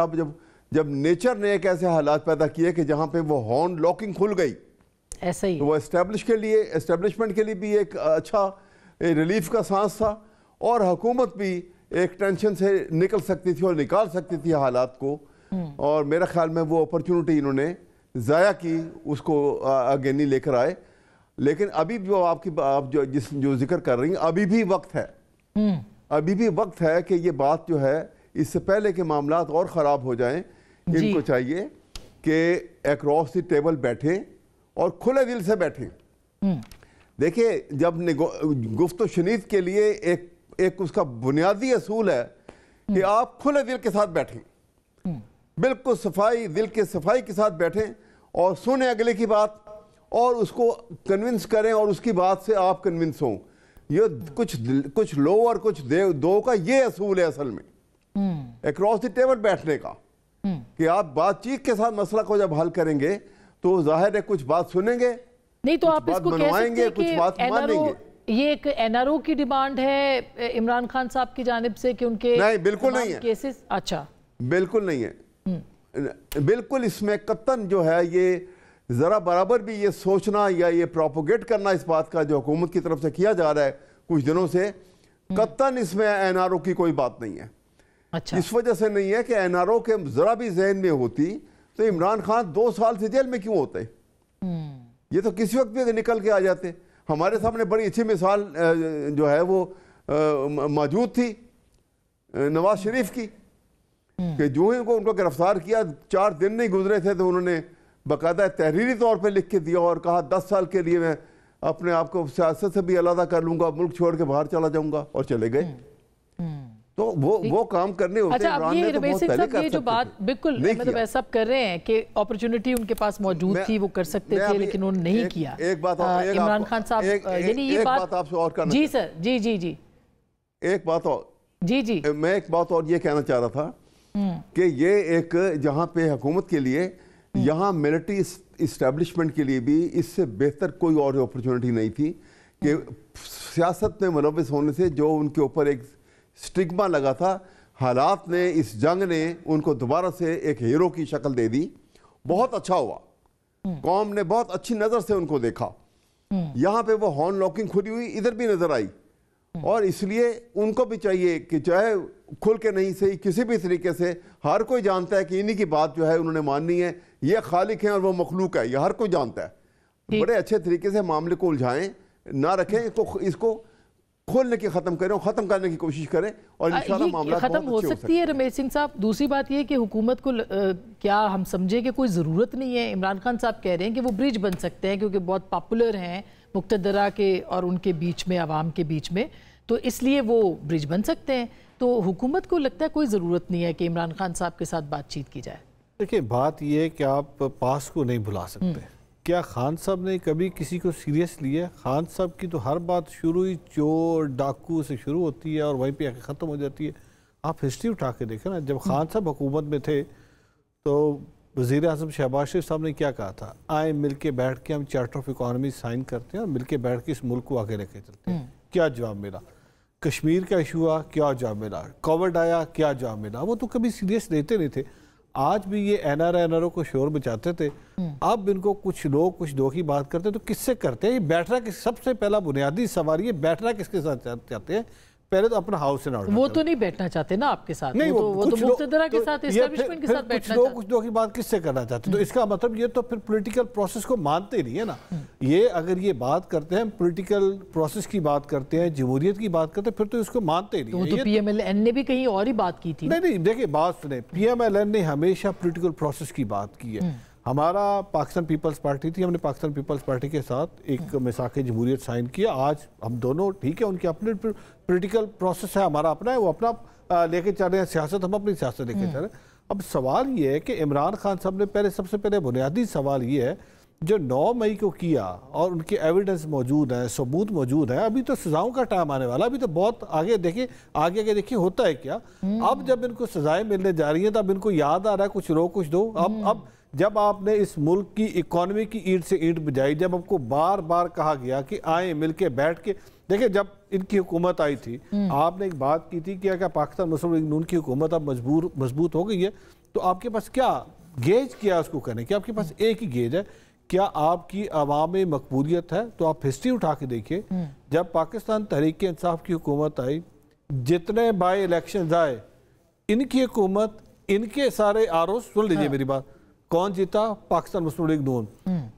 جب نیچر نے ایک ایسے حالات پیدا کیے کہ جہاں پہ وہ ہارن لاکنگ کھل گئی, ایسا ہی تو وہ اسٹیبلشمنٹ کے لیے بھی ایک اچھا ریلیف کا سانس تھا, اور حکومت بھی ایک ٹینشن سے نکل سکتی تھی اور نکال سکتی تھی حالات کو. اور میرا خیال میں وہ اپرچونٹی انہوں نے ضائع کی, اس کو آگے نہیں لے کر آئے. لیکن ابھی جو آپ جو ذکر کر رہی ہیں, ابھی بھی وقت ہے کہ یہ بات جو ہے, اس سے پہلے کہ معاملات اور خراب ہو جائیں, ان کو چاہیے کہ اکراس دی ٹیبل بیٹھیں اور کھلے دل سے بیٹھیں. دیکھیں, جب گفت و شنید کے لیے ایک اس کا بنیادی اصول ہے کہ آپ کھلے دل کے ساتھ بیٹھیں, بالکل دل کے صفائی کے ساتھ بیٹھیں, اور سنیں اگلے کی بات, اور اس کو کنونس کریں, اور اس کی بات سے آپ کنونس ہوں. یہ کچھ لو اور کچھ دو کا یہ اصول ہے اصل میں اکراس دی ٹیبل بیٹھنے کا, کہ آپ بات چیت کے ساتھ مسئلہ کو جب حل کریں گے تو ظاہر ہے کچھ بات سنیں گے, نہیں تو آپ اس کو کہہ سکتے ہیں کچھ بات مانیں گے. یہ ایک این آر او کی ڈیمانڈ ہے عمران خان صاحب کی جانب سے کہ ان کے نہیں, بالکل نہیں ہے کیسز. اچھا, بالکل نہیں ہے. بالکل اس میں قطعاً جو ہے یہ ذرا برابر بھی یہ سوچنا یا یہ پروپوگیٹ کرنا اس بات کا جو حکومت کی طرف سے کیا جا رہا ہے کچھ دنوں سے, قطعاً اس میں این آر او کی کوئی بات نہیں ہے. اچھا, اس وجہ سے نہیں ہے کہ این آر او کے ذرا بھی ذہن میں ہوتی تو عمران خان 2 سال سے جیل میں کیوں ہوتے؟ یہ تو کسی وقت بھی نکل کے آ جاتے. ہمارے سامنے بڑی اچھی مثال جو ہے وہ موجود تھی نواز شریف کی, کہ جو ہی ان کو گرفتار کیا 4 دن نہیں گزرے تھے تو انہوں نے باقاعدہ تحریری طور پہ لکھ کے دیا اور کہا 10 سال کے لیے میں اپنے آپ کو سیاست سے بھی علیحدہ کر لوں گا, ملک چھوڑ کے باہر چلا جاؤں گا, اور چلے گئے. تو وہ کام کرنے ہوتے اچھا اب یہ رمیش سنگھ صاحب یہ جو بات بالکل احمد اویس صاحب کر رہے ہیں کہ اپرچونٹی ان کے پاس موجود تھی وہ کر سکتے تھے لیکن انہوں نے نہیں کیا. ایک بات عمران خان صاحب یعنی یہ بات آپ سے اور کرنا جی سر جی ایک بات اور جی میں ایک بات اور یہ کہنا چاہ رہا تھا کہ یہ ایک جہاں پہ حکومت کے لیے یہاں ملٹری اسٹیبلشمنٹ کے لیے بھی اس سے بہتر کوئی اور اپرچونٹی نہیں تھی کہ سیاست میں ملوث ہونے سے جو ان کے اوپر ایک سٹگما لگا تھا حالات نے اس جنگ نے ان کو دوبارہ سے ایک ہیرو کی شکل دے دی. بہت اچھا ہوا, قوم نے بہت اچھی نظر سے ان کو دیکھا. یہاں پہ وہ ہارن لاکنگ کھلی ہوئی ادھر بھی نظر آئی اور اس لیے ان کو بھی چاہیے کہ چاہے کھل کے نہیں صحیح کسی بھی طریقے سے ہر کوئی جانتا ہے کہ انہی کی بات جو ہے انہوں نے ماننی ہے. یہ خالق ہیں اور وہ مخلوق ہے, یہ ہر کوئی جانتا ہے. بڑے اچھے طریقے سے معاملے کو الجھائیں نہ رکھیں, اس کو کھولنے کی ختم کریں اور ختم کرنے کی کوشش کریں اور انشاءاللہ معاملات ختم ہو سکتی ہے. رمیش سنگھ صاحب دوسری بات یہ کہ حکومت کو کیا ہم سمجھے کہ کوئی ضرورت نہیں ہے. عمران خان صاحب کہہ رہے ہیں کہ وہ برج بن سکتے ہیں کیونکہ بہت پاپولر ہیں مقتدرہ کے اور ان کے بیچ میں عوام کے بیچ میں, تو اس لیے وہ برج بن سکتے ہیں. تو حکومت کو لگتا ہے کوئی ضرورت نہیں ہے کہ عمران خان صاحب کے ساتھ بات چیت کی جائے. دیکھیں بات یہ ہے کہ آپ پاس کو نہیں بھلا سکتے. کیا خان صاحب نے کبھی کسی کو سیریس لیا؟ خان صاحب کی تو ہر بات شروع ہی چور ڈاکو سے شروع ہوتی ہے اور وہیں پہ ختم ہو جاتی ہے. آپ ہسٹری اٹھا کے دیکھیں نا, جب خان صاحب حکومت میں تھے تو وزیر اعظم شہباز شریف صاحب نے کیا کہا تھا, آئیں مل کے بیٹھ کے ہم چارٹر آف اکانومی سائن کرتے ہیں اور مل کے بیٹھ کے اس ملک کو آگے لے کے چلتے ہیں. کیا جواب ملا؟ کشمیر کا ایشو آیا, کیا جواب ملا؟ کووڈ آیا, کیا جواب ملا؟ وہ تو کبھی سیریس لیتے نہیں تھے. آج بھی یہ این آر آئی کو شور بچاتے تھے. اب ان کو کچھ لوگ کچھ دو کی بات کرتے تو کس سے کرتے ہیں؟ یہ بیٹھنا سب سے پہلا بنیادی سوال یہ بیٹھنا کس کے ساتھ چاہتے ہیں؟ پہلے تو اپنا ہاؤس ان آرڈر. وہ تو نہیں بیٹھنا چاہتے نا آپ کے ساتھ, وہ تو مقتدرہ کے ساتھ اسٹیبلشمنٹ کے ساتھ بیٹھنا چاہتے ہیں. کچھ دو کی بات کس سے کرنا چاہتے ہیں؟ تو اس کا مطلب یہ تو پھر پولیٹیکل پروسیس کو مانتے نہیں ہے نا. یہ اگر یہ بات کرتے ہیں پولیٹیکل پروسیس کی بات کرتے ہیں, جمہوریت کی بات کرتے ہیں, پھر تو اس کو مانتے نہیں. وہ تو پی ایم ایل این نے بھی کہیں اور ہی بات کی تھی. نہیں دیکھیں بات سنیں, پی ایم ایل این نے ہمیشہ پولیٹیکل پروسیس کی بات کی ہے. ہمارا پاکستان پیپلز پارٹی تھی, ہم نے پاکستان پیپلز پارٹی کے ساتھ ایک میثاق جمہوریت سائن کیا. آج ہم دونوں ٹھیک ہے, ان کی اپنے پولیٹیکل پروسیس ہے, ہمارا اپنا ہے, وہ اپنا لے کے چل رہے ہیں سیاست, ہم اپنی سیاست لے کے چل رہے ہیں. اب سوال یہ ہے کہ عمران خان صاحب نے سب سے پہلے بنیادی سوال یہ ہے جو 9 مئی کو کیا اور ان کے ایویڈنس موجود ہیں, ثبوت موجود ہیں. ابھی تو سزاؤں کا ٹائم آنے والا, ابھی تو بہت آگے دیکھیں, آگے دیکھیں ہوتا ہے کیا. اب جب ان کو سزائیں ملنے جا رہی ہیں تو اب ان کو یاد آ رہا ہے کچھ رو کچھ دو. اب جب آپ نے اس ملک کی اکانومی کی اینٹ سے اینٹ بجائی, جب آپ کو بار بار کہا گیا کہ آئیں مل کے بیٹھ کے دیکھیں, جب ان کی حکومت آئی تھی آپ نے ایک بات کی تھی کہ پاکستان مسلم لیگ نون کی حکومت اب مضبوط ہو گئی ہے, تو آپ کے پاس کیا گیج کیا اس کو کرنے کی؟ آپ کے پاس ایک ہی گیج ہے, کیا آپ کی عوام میں مقبولیت ہے؟ تو آپ ہسٹری اٹھا کے دیکھیں, جب پاکستان تحریک انصاف کی حکومت آئی, جتنے بائی الیکشنز آئے, ان کی حکومت, ان کے سارے آروز, سن لیجئے میری بات, کون جیتا؟ پاکستان مسلم لیگ نون.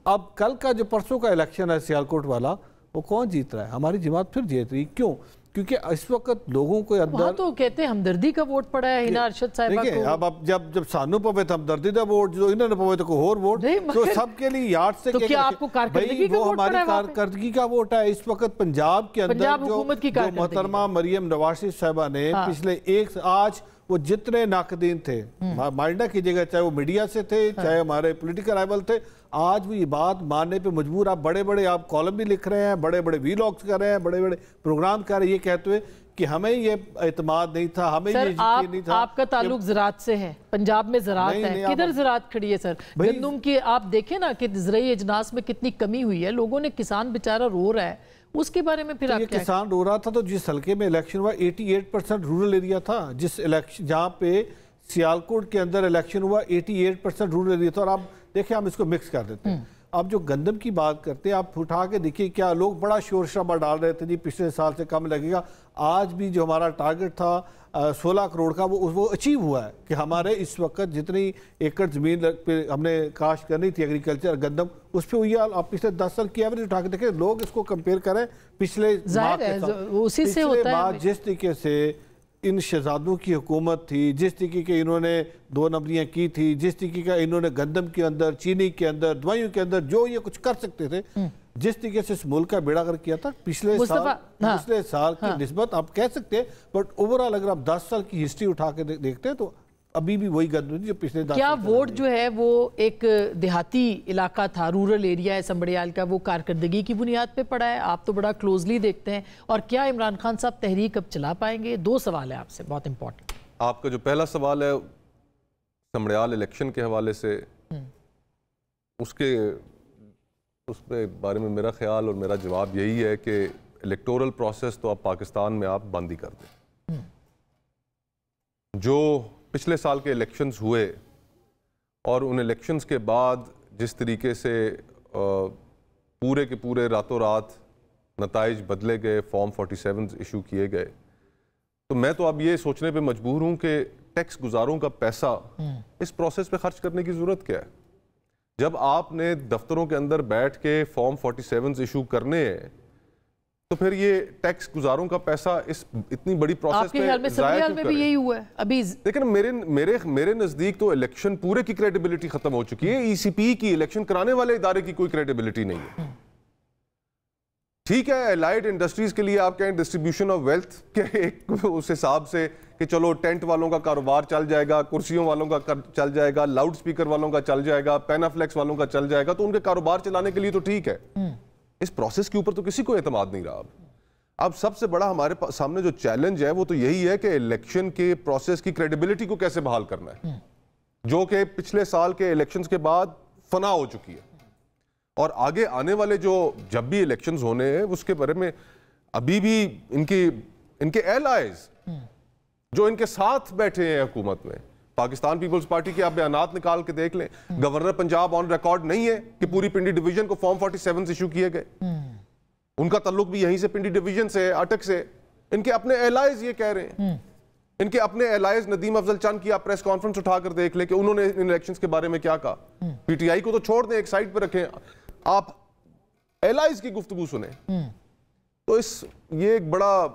اب کل کا جو پرسوں کا الیکشن ہے سیالکوٹ والا, وہ کون جیت رہا ہے؟ ہماری جماعت پھر جیت رہی. کیوں؟ کیونکہ اس وقت لوگوں کو وہاں تو کہتے ہیں ہمدردی کا ووٹ پڑا ہے ہنا ارشد صاحبہ کو. اب جب سانو پوے تھا ہمدردی کا ووٹ, جو انہوں نے پوے تھا کوئی اور ووٹ, تو سب کے لیے یارڈ سے, تو کیا آپ کو کارکردگی کا ووٹ پڑا ہے؟ ہماری کارکردگی کا ووٹ ہے. اس وقت پنجاب کے اندر جو محترمہ مریم نواز شریف صاحبہ نے پچھلے آج وہ جتنے ناقدین تھے, مائنڈا کی جگہ, چاہے وہ میڈیا سے تھے, چاہے ہمارے پولیٹیکل رائیول تھے, آج وہ یہ بات ماننے پہ مجبور. آپ بڑے آپ کالم بھی لکھ رہے ہیں, بڑے وی لاگز کر رہے ہیں, بڑے پروگرام کر رہے ہیں, یہ کہتے ہوئے کہ ہمیں یہ اعتماد نہیں تھا, ہمیں یہ یقین نہیں تھا. آپ کا تعلق زراعت سے ہے, پنجاب میں زراعت ہے, کدھر زراعت کھڑی ہے سر؟ گندم کی آپ دیکھیں نا کہ زرعی اجناس میں کتنی کمی ہوئی ہے, لوگوں نے, کسان بیچارہ رو رہا ہے, اس کے بارے میں پھر آپ کیا؟ کسان رو رہا تھا تو جس حلقے میں الیکشن ہوا 88% رورل ایریا تھا, جس الیکشن جہاں پہ سیالکوٹ کے اندر الیکشن ہوا 88% رورل ایریا تھا. اور آپ دیکھیں ہم اس کو مکس کر دیتے ہیں. اب جو گندم کی بات کرتے ہیں, آپ اٹھا کے دیکھیں, کیا لوگ بڑا شور شرابہ ڈال رہے تھے جی پچھلے سال سے کم لگے گا. آج بھی جو ہمارا ٹارگٹ تھا 16 کروڑ کا, وہ اچیو ہوا ہے کہ ہمارے اس وقت جتنی ایکڑ زمین پہ ہم نے کاشت کرنی تھی ایگریکلچر گندم, اس پہ ہوئی ہے. آپ پچھلے 10 سال کی ایوریج اٹھا کے دیکھیں, لوگ اس کو کمپیئر کریں پچھلے ماہ کے ساتھ. اسی سے ہوتا ہے جس طریقے سے ان شہزادوں کی حکومت تھی، جس طریقے کے انہوں نے 2 نمبریاں کی تھی، جس طریقے کا انہوں نے گندم کے اندر، چینی کے اندر، دوائیوں کے اندر جو یہ کچھ کر سکتے تھے، جس طریقے سے اس ملک کا بیڑا غرق کیا تھا پچھلے سال کی نسبت آپ کہہ سکتے ہیں، بٹ اوورآل اگر آپ 10 سال کی ہسٹری اٹھا کے دیکھتے ہیں تو ابھی بھی وہی گندم جو پچھلے 10 سال کیا ووٹ جو ہے وہ ایک دیہاتی علاقہ تھا، رورل ایریا ہے سمبڑیال کا، وہ کارکردگی کی بنیاد پہ پڑا ہے؟ آپ تو بڑا کلوزلی دیکھتے ہیں، اور کیا عمران خان صاحب تحریک اب چلا پائیں گے؟ 2 سوال ہیں آپ سے بہت امپورٹنٹ۔ آپ کا جو پہلا سوال ہے سمبڑیال الیکشن کے حوالے سے، اس کے بارے میں میرا خیال اور میرا جواب یہی ہے کہ الیکٹورل پروسیس تو اب پاکستان میں آپ بند ہی کر دیں۔ جو پچھلے سال کے الیکشنز ہوئے اور ان الیکشنز کے بعد جس طریقے سے پورے کے پورے راتوں رات نتائج بدلے گئے، فارم 47 ایشو کیے گئے، تو میں تو اب یہ سوچنے پہ مجبور ہوں کہ ٹیکس گزاروں کا پیسہ اس پروسیس پہ خرچ کرنے کی ضرورت کیا ہے؟ جب آپ نے دفتروں کے اندر بیٹھ کے فارم 47 ایشو کرنے ہیں تو پھر یہ ٹیکس گزاروں کا پیسہ اس اتنی بڑی پروسیس پہ ضائع کیوں کریں؟ سمبڑیال میں بھی یہی ہوا ہے ابھی۔ لیکن میرے نزدیک تو الیکشن پورے کی کریڈیبلٹی ختم ہو چکی ہے۔ ای سی پی کی الیکشن کرانے والے ادارے کی کوئی کریڈیبلٹی نہیں ہے۔ ٹھیک ہے الائڈ انڈسٹریز کے لیے آپ کہیں ڈسٹریبیوشن آف ویلتھ کے اس حساب سے کہ چلو ٹینٹ والوں کا کاروبار چل جائے گا، کرسیوں والوں کا چل جائے گا، لاؤڈ سپیکر والوں کا چل جائے گا، پینافلیکس والوں کا چل جائے گا، تو ان کے کاروبار چلانے کے لیے تو ٹھیک ہے۔ اس پروسیس کے اوپر تو کسی کو اعتماد نہیں رہا۔ اب سب سے بڑا ہمارے سامنے جو چیلنج ہے وہ تو یہی ہے کہ الیکشن کے پروسیس کی کریڈیبلٹی کو کیسے بحال کرنا ہے، جو کہ پچھلے سال کے الیکشنز کے بعد فنا ہو چکی ہے۔ اور آگے آنے والے جو جب بھی الیکشنز ہونے ہیں اس کے بارے میں ابھی بھی ان کے ایلائز جو ان کے ساتھ بیٹھے ہیں حکومت میں، پاکستان پیپلز پارٹی کے آپ بیانات نکال کے دیکھ لیں، گورنر پنجاب آن ریکارڈ نہیں ہے کہ پوری پنڈی ڈویژن کو فارم 47 ایشو کیے گئے۔ ان کا تعلق بھی یہیں سے پنڈی ڈویژن سے، اٹک سے۔ ان کے اپنے ایلائز یہ کہہ رہے ہیں، ان کے اپنے ایلائز ندیم افضل چند کی آپ پریس کانفرنس اٹھا کر دیکھ لیں کہ انہوں نے ان الیکشنز کے بارے میں کیا کہا۔ پی ٹی آئی کو تو چھوڑ دیں، ایک سائڈ پہ رکھیں، آپ ایلائز کی گفتگو سنیں۔ تو یہ ایک بڑا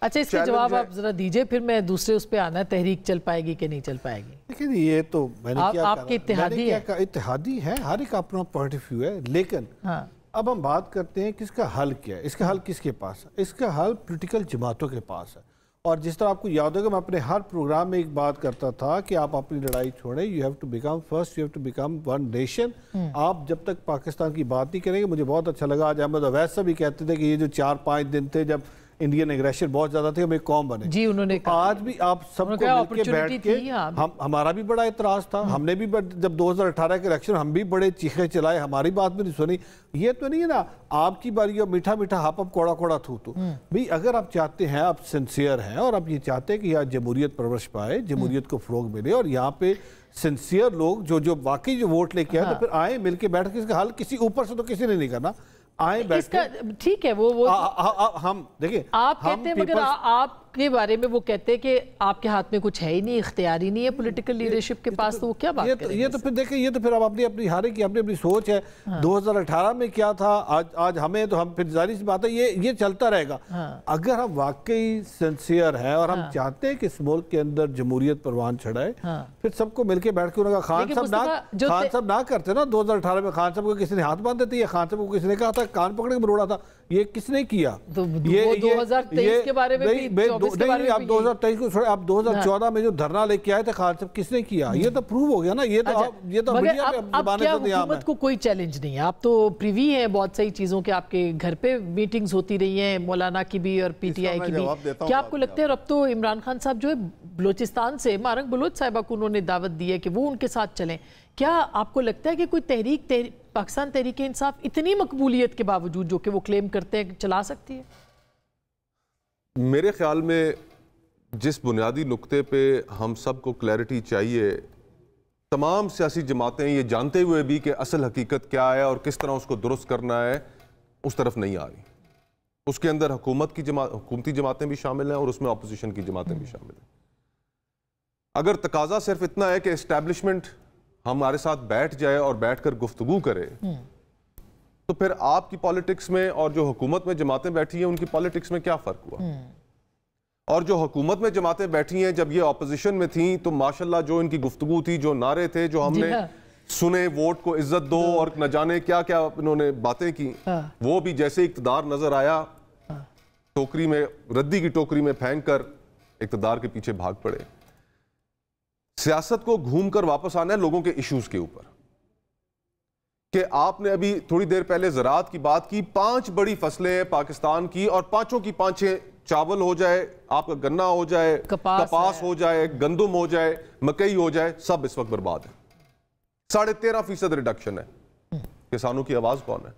اچھا، اس کے جواب آپ ذرا دیجئے، پھر میں دوسرے اس پہ آنا ہے، تحریک چل پائے گی کہ نہیں چل پائے گی؟ لیکن یہ تو میں نے کیا آپ کے اتحادی ہے، اتحادی ہے، ہر ایک اپنا پوائنٹ آف ویو ہے، لیکن اب ہم بات کرتے ہیں کہ اس کا حل کیا ہے۔ اس کا حل کس کے پاس ہے؟ اس کا حل پولیٹیکل جماعتوں کے پاس ہے۔ اور جس طرح آپ کو یاد ہوگا میں اپنے ہر پروگرام میں ایک بات کرتا تھا کہ آپ اپنی لڑائی چھوڑیں، you have to become first, you have to become one nation. آپ جب تک پاکستان کی بات نہیں کریں گے، مجھے بہت اچھا لگا آج احمد اویس صاحب بھی کہتے تھے کہ یہ جو 4-5 دن تھے جب انڈین ایگریشن بہت زیادہ تھے، ہم ایک قوم بنے۔ جی انہوں نے کہا، آج بھی آپ سب کو مل کے بیٹھ کے، ہمارا بھی بڑا اعتراض تھا، ہم نے بھی جب 2018 کے الیکشن ہم بھی بڑے چیخے چلائے، ہماری بات بھی نہیں سنی۔ یہ تو نہیں ہے نا آپ کی باری میٹھا میٹھا ہاپ اب کوڑا کوڑا تھو تو بھئی اگر آپ چاہتے ہیں، آپ سنسیئر ہیں اور آپ یہ چاہتے ہیں کہ یہاں جمہوریت پرورش پائے، جمہوریت کو فروغ ملے، اور یہاں پہ سنسیئر لوگ جو واقعی جو ووٹ لے کے آئے، تو پھر آئیں مل کے بیٹھ کے اس کا حل کسی اوپر سے تو کسی نے نہیں کرنا، آئیں بیٹھ کے۔ ٹھیک ہے، وہ ہم دیکھیں، آپ کہتے ہیں، مگر آپ کے بارے میں وہ کہتے ہیں کہ آپ کے ہاتھ میں کچھ ہے ہی نہیں، اختیاری نہیں ہے پولیٹیکل لیڈرشپ کے پاس، تو وہ کیا بات کریں گے؟ یہ تو پھر دیکھیں، یہ تو پھر اب اپنی ہر ایک کی اپنی سوچ ہے۔ 2018 میں کیا تھا، آج ہمیں تو ہم پھر ظاہر سی بات ہے یہ چلتا رہے گا۔ اگر ہم واقعی سنسیئر ہیں اور ہم چاہتے ہیں کہ اس ملک کے اندر جمہوریت پروان چڑھائے، پھر سب کو مل کے بیٹھ کے انہوں نے کہا خان صاحب نہ کرتے نا 2018 میں، خان صاحب کو کسی نے ہاتھ باندھے تھے، یا خان صاحب کو کسی نے کہا تھا کان پکڑ کے مروڑا تھا، یہ کس نے کیا؟ یہ 2023 کے بارے میں بھی، 24 کے بارے میں بھی، 2023 کو چھوڑے، آپ 2014 میں جو دھرنا لے کے آئے تھے خان صاحب، کس نے کیا؟ یہ تو پروو ہو گیا نا۔ یہ تو مگر اب کیا حکومت کو کوئی چیلنج نہیں ہے؟ آپ تو پریوی ہیں بہت صحیح چیزوں کے، آپ کے گھر پہ میٹنگز ہوتی رہی ہیں مولانا کی بھی اور پی ٹی آئی کی بھی، کیا آپ کو لگتا ہے اب تو عمران خان صاحب جو ہے بلوچستان سے مارنگ بلوچ صاحبہ کو انہوں نے دعوت دی ہے کہ وہ ان کے ساتھ چلیں، کیا آپ کو لگتا ہے کہ کوئی تحریک پاکستان تحریک انصاف اتنی مقبولیت کے باوجود جو کہ وہ کلیم کرتے ہیں چلا سکتی ہے؟ میرے خیال میں جس بنیادی نقطے پہ ہم سب کو کلیئرٹی چاہیے، تمام سیاسی جماعتیں یہ جانتے ہوئے بھی کہ اصل حقیقت کیا ہے اور کس طرح اس کو درست کرنا ہے، اس طرف نہیں آ رہی۔ اس کے اندر حکومتی جماعتیں بھی شامل ہیں اور اس میں اپوزیشن کی جماعتیں بھی شامل ہیں۔ اگر تقاضا صرف اتنا ہے کہ اسٹیبلشمنٹ ہمارے ساتھ بیٹھ جائے اور بیٹھ کر گفتگو کرے، تو پھر آپ کی پالیٹکس میں اور جو حکومت میں جماعتیں بیٹھی ہیں ان کی پالیٹکس میں کیا فرق ہوا؟ اور جو حکومت میں جماعتیں بیٹھی ہیں جب یہ اپوزیشن میں تھیں تو ماشاءاللہ جو ان کی گفتگو تھی, جو نعرے تھے, جو ہم نے سنے, ووٹ کو عزت دو اور نہ جانے کیا کیا انہوں نے باتیں کی, وہ بھی جیسے اقتدار نظر آیا ٹوکری میں, ردی کی ٹوکری میں پھینک کر اقتدار کے پیچھے بھاگ پڑے. سیاست کو گھوم کر واپس آنا ہے لوگوں کے ایشوز کے اوپر. کہ آپ نے ابھی تھوڑی دیر پہلے زراعت کی بات کی, 5 بڑی فصلیں ہیں پاکستان کی اور 5 کی 5 چاول ہو جائے, آپ کا گنا ہو جائے, کپاس ہو جائے, گندم ہو جائے, مکئی ہو جائے, سب اس وقت برباد ہے. 13.5% ریڈکشن ہے. کسانوں کی آواز کون ہے؟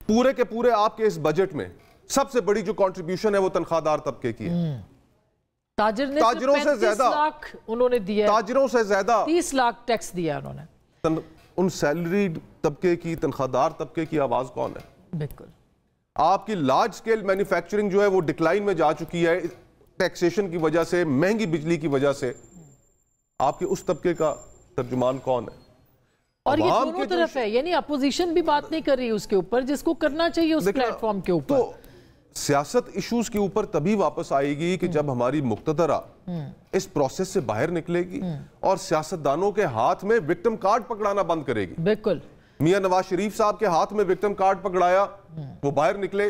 پورے کے پورے آپ کے اس بجٹ میں سب سے بڑی جو کنٹریبیوشن ہے وہ تنخواہ دار طبقے کی ہے. تاجروں سے زیادہ انہوں نے دیا, تاجروں سے زیادہ 30 لاکھ ٹیکس دیا انہوں نے. ان سیلریڈ طبقے کی, تنخواہ دار طبقے کی آواز کون ہے؟ بالکل. آپ کی لارج سکیل مینوفیکچرنگ جو ہے وہ ڈکلائن میں جا چکی ہے ٹیکسیشن کی وجہ سے, مہنگی بجلی کی وجہ سے. آپ کے اس طبقے کا ترجمان کون ہے؟ اور یہ دونوں طرف ہے, یعنی اپوزیشن بھی بات نہیں کر رہی اس کے اوپر جس کو کرنا چاہیے اس پلیٹ فارم کے اوپر. تو سیاست ایشوز کے اوپر تبھی واپس آئے گی کہ جب ہماری مقتدرہ اس پروسیس سے باہر نکلے گی اور سیاستدانوں کے ہاتھ میں وکٹم کارڈ پکڑانا بند کرے گی. بالکل. میاں نواز شریف صاحب کے ہاتھ میں وکٹم کارڈ پکڑایا, وہ باہر نکلے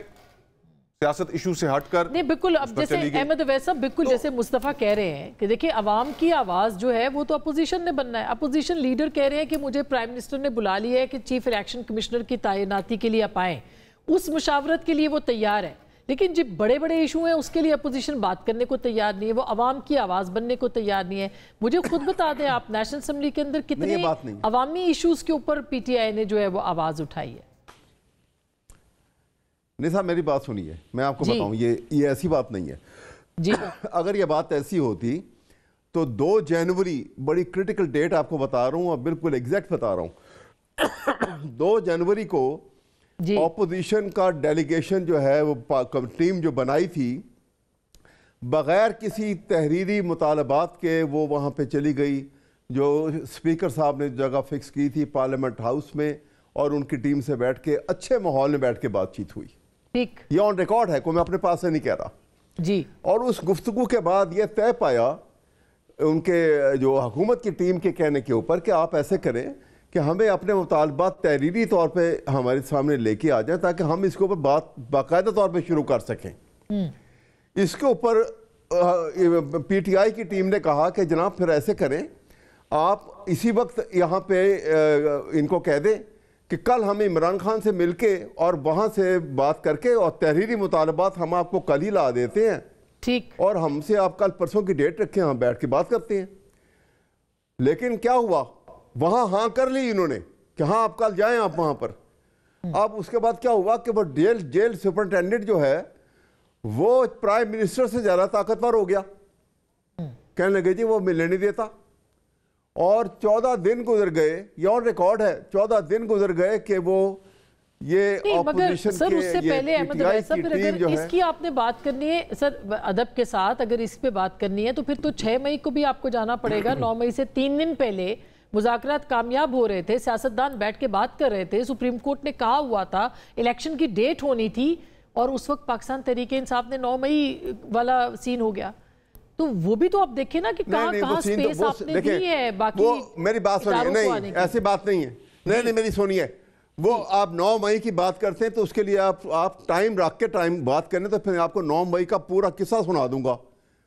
سیاست ایشو سے ہٹ کر. نہیں بالکل, اب جیسے احمد اویس صاحب بالکل جیسے مصطفیٰ کہہ رہے ہیں کہ دیکھیں عوام کی آواز جو ہے وہ تو اپوزیشن نے بننا ہے. اپوزیشن لیڈر کہہ رہے ہیں کہ مجھے پرائم منسٹر نے بلا لیا ہے کہ چیف الیکشن کمشنر کی تعیناتی کے لیے آپ آئیں, اس مشاورت کے لیے وہ تیار ہے. لیکن جب بڑے بڑے ایشو ہیں اس کے لیے اپوزیشن بات کرنے کو تیار نہیں ہے, وہ عوام کی آواز بننے کو تیار نہیں ہے. مجھے خود بتا دیں آپ نیشنل اسمبلی کے اندر کتنے عوامی ایشوز کے اوپر پی ٹی آئی نے جو ہے وہ آواز اٹھائی ہے؟ نہیں صاحب میری بات سنیے, میں آپ کو بتاؤں یہ ایسی بات نہیں ہے. جی اگر یہ بات ایسی ہوتی تو 2 جنوری بڑی کرٹیکل ڈیٹ آپ کو بتا رہا ہوں اور بالکل ایگزیکٹ بتا رہا ہوں. 2 جنوری کو اپوزیشن کا ڈیلیگیشن جو ہے وہ ٹیم جو بنائی تھی بغیر کسی تحریری مطالبات کے وہ وہاں پہ چلی گئی, جو اسپیکر صاحب نے جگہ فکس کی تھی پارلیمنٹ ہاؤس میں, اور ان کی ٹیم سے بیٹھ کے اچھے ماحول میں بیٹھ کے بات چیت ہوئی. یہ آن ریکارڈ ہے, کوئی میں اپنے پاس سے نہیں کہہ رہا. جی. اور اس گفتگو کے بعد یہ طے پایا ان کے جو حکومت کی ٹیم کے کہنے کے اوپر کہ آپ ایسے کریں کہ ہمیں اپنے مطالبات تحریری طور پہ ہمارے سامنے لے کے آ جائیں تاکہ ہم اس کے اوپر بات باقاعدہ طور پہ شروع کر سکیں. اس کے اوپر پی ٹی آئی کی ٹیم نے کہا کہ جناب پھر ایسے کریں, آپ اسی وقت یہاں پہ ان کو کہہ دیں کہ کل ہم عمران خان سے مل کے اور وہاں سے بات کر کے اور تحریری مطالبات ہم آپ کو کل ہی لا دیتے ہیں, ٹھیک, اور ہم سے آپ کل پرسوں کی ڈیٹ رکھیں, ہم بیٹھ کے بات کرتے ہیں. لیکن کیا ہوا, وہاں ہاں کر لی انہوں نے کہ ہاں آپ کل جائیں آپ وہاں پر. اب اس کے بعد کیا ہوا کہ وہ جیل سپرنٹینڈنٹ جو ہے وہ پرائم منسٹر سے زیادہ طاقتور ہو گیا, کہنے لگے جی وہ ملنے نہیں دیتا. اور 14 دن گزر گئے, یہ آن ریکارڈ ہے, 14 دن گزر گئے کہ وہ یہ اپوزیشن سر اس سے پہلے احمد اویس صاحب اگر اس کی آپ نے بات کرنی ہے سر ادب کے ساتھ, اگر اس پہ بات کرنی ہے تو پھر تو 6 مئی کو بھی آپ کو جانا پڑے گا. 9 مئی سے 3 دن پہلے مذاکرات کامیاب ہو رہے تھے, سیاستدان بیٹھ کے بات کر رہے تھے, سپریم کورٹ نے کہا ہوا تھا الیکشن کی ڈیٹ ہونی تھی, اور اس وقت پاکستان تحریک انصاف نے 9 مئی والا سین ہو گیا. تو وہ بھی تو آپ دیکھیں نا کہ کہاں سپیس آپ نے دی ہے باقی. میری بات سنیے, نہیں ایسی بات نہیں ہے, نہیں میری سنیے, وہ آپ 9 مئی کی بات کرتے ہیں تو اس کے لیے آپ ٹائم رکھ کے ٹائم بات کرنے, تو پھر آپ کو 9 مئی کا پورا قصہ سنا دوں گا,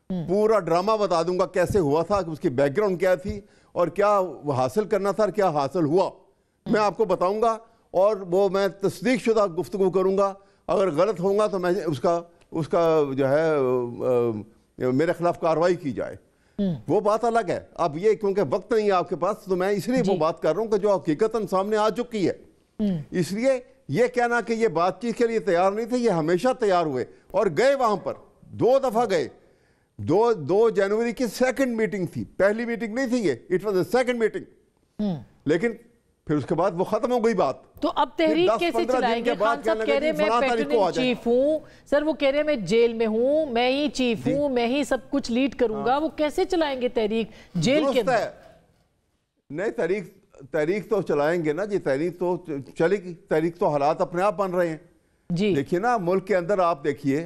پورا ڈرامہ بتا دوں گا کیسے ہوا تھا, اس کی بیک گراؤنڈ کیا تھی اور کیا حاصل کرنا تھا اور کیا حاصل ہوا, میں آپ کو بتاؤں گا. اور وہ میں تصدیق شدہ گفتگو کروں گا, اگر غلط ہوں گا تو میں اس کا جو ہے میرے خلاف کارروائی کی جائے, وہ بات الگ ہے. اب یہ کیونکہ وقت نہیں ہے آپ کے پاس تو میں اس لیے وہ بات کر رہا ہوں کہ جو حقیقتاً سامنے آ چکی ہے. اس لیے یہ کہنا کہ یہ بات چیت کے لیے تیار نہیں تھے, یہ ہمیشہ تیار ہوئے اور گئے وہاں پر 2 دفعہ گئے. 2 جنوری کی سیکنڈ میٹنگ تھی, پہلی میٹنگ نہیں تھی, یہ it was a second meeting. لیکن پھر اس کے بعد وہ ختم ہو گئی بات. تو اب تحریک کیسے چلائیں گے؟ خان صاحب کہہ رہے میں پیٹرننگ چیف ہوں, سر وہ کہہ رہے میں جیل میں ہوں, میں ہی چیف ہوں, میں ہی سب کچھ لیڈ کروں گا, وہ کیسے چلائیں گے تحریک جیل کے اندر؟ نہیں تحریک تو چلائیں گے نا جی, تحریک تو چلے گی, تحریک تو حالات اپنے آپ بن رہے ہیں. جی دیکھیے نا ملک کے اندر آپ دیکھیے